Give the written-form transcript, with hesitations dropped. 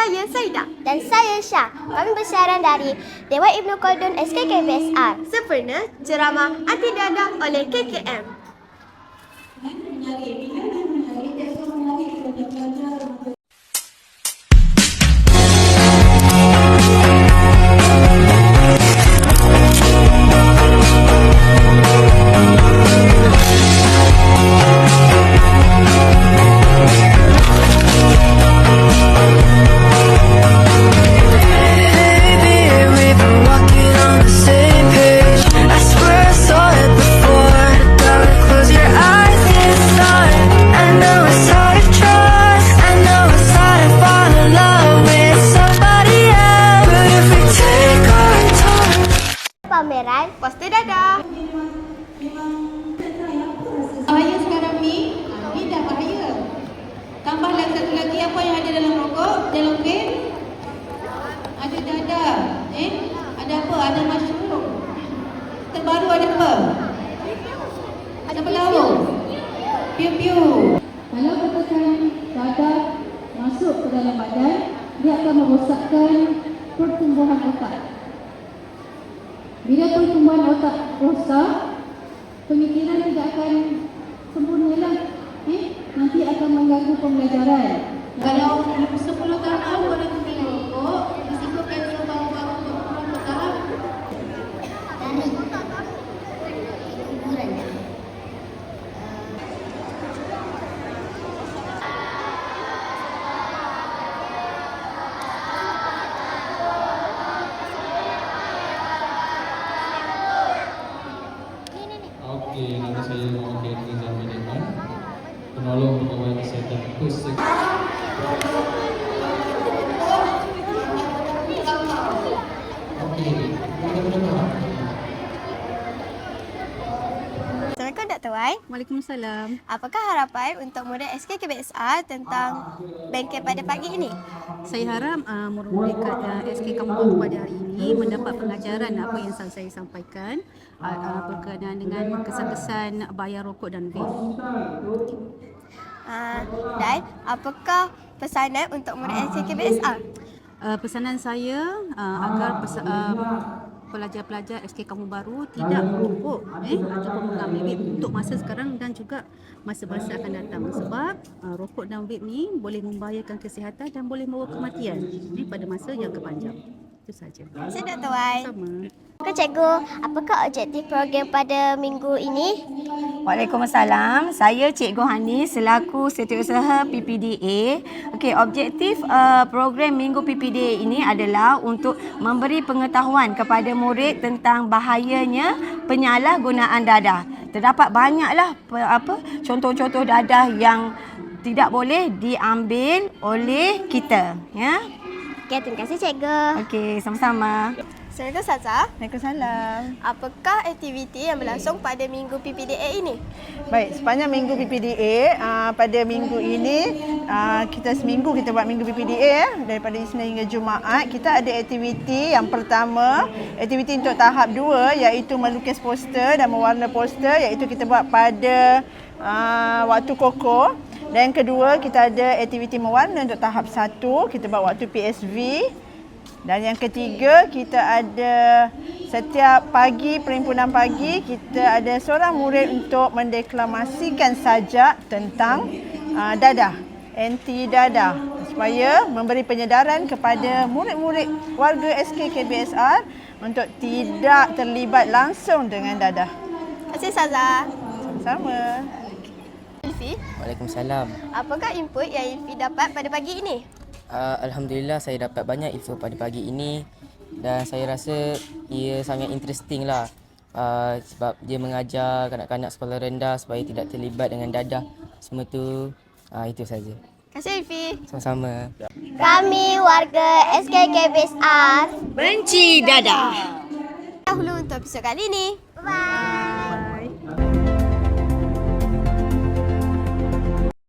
Saya Saida. Dan saya Syah. Kami bersiaran dari Dewan Ibnu Khaldun SKKBSR. Sempurna ceramah anti dadah oleh KKM. Pameran poster dadah. Bahaya sekarang ni, ni dah bahaya. Tambah lagi satu lagi apa yang ada dalam rokok, dalam vape. Ada dadah, ada apa? Ada mushroom. Terbaru ada apa? Ada pelawung. Piu-piu. Kalau katakan dadah masuk ke dalam badan, dia akan merosakkan pertumbuhan otak. Bila pertumbuhan otak rosak, pemikiran tidak akan sempurna lah. Nanti akan mengganggu pembelajaran. Kalau 10 tahun orang tu merokok, risiko kanser paru-paru untuk merokok tahap. Okey, nama saya Muhammad Rizal Manaman, penolong pegawai kesihatan pusat. Okey, Assalamualaikum Dr. Wai. Waalaikumsalam. Apakah harapan untuk murid SKKBSR tentang bengkel pada pagi ini? Saya harap murid-murid SK Kampung Baru pada hari ini mendapat pengajaran apa yang saya sampaikan berkenaan dengan kesan-kesan bayar rokok dan vape. Dan apakah pesanan untuk murid SKKBSR? Pesanan saya agar pelajar-pelajar SK Kampung Baru tidak merokok ataupun mengambil vape untuk masa sekarang dan juga masa-masa akan datang, sebab rokok dan vape ni boleh membahayakan kesihatan dan boleh membawa kematian pada masa yang panjang. Itu saja. Saya Dr. Wai. Sama. Cikgu, apakah objektif program pada minggu ini? Waalaikumsalam. Saya Cikgu Hani selaku Setiausaha PPDA. Okey, objektif program Minggu PPDA ini adalah untuk memberi pengetahuan kepada murid tentang bahayanya penyalahgunaan dadah. Terdapat banyaklah contoh-contoh dadah yang tidak boleh diambil oleh kita, ya. Okey, terima kasih cikgu. Okey, sama-sama. Assalamualaikum Ustazah. Waalaikumsalam. Apakah aktiviti yang berlangsung pada minggu PPDA ini? Baik, sepanjang minggu PPDA, pada minggu ini kita seminggu kita buat minggu PPDA daripada Isnin hingga Jumaat. Kita ada aktiviti yang pertama, aktiviti untuk tahap 2 iaitu melukis poster dan mewarna poster, iaitu kita buat pada waktu koko. Dan yang kedua, kita ada aktiviti mewarna untuk tahap 1, kita buat waktu PSV. Dan yang ketiga, kita ada setiap pagi, perhimpunan pagi, kita ada seorang murid untuk mendeklamasikan sajak tentang dadah, anti dadah, supaya memberi penyedaran kepada murid-murid warga SKKBSR untuk tidak terlibat langsung dengan dadah. Terima kasih Ustazah. Sama. Ilfi, Waalaikumsalam. apakah input yang Ilfi dapat pada pagi ini? Alhamdulillah saya dapat banyak info pada pagi ini dan saya rasa ia sangat interesting lah sebab dia mengajar kanak-kanak sekolah rendah supaya tidak terlibat dengan dadah. Semua tu itu saja. Terima kasih Ilfi. Sama-sama. Kami warga SKKBSR Benci dadah. Dahulu untuk episod kali ini. Bye.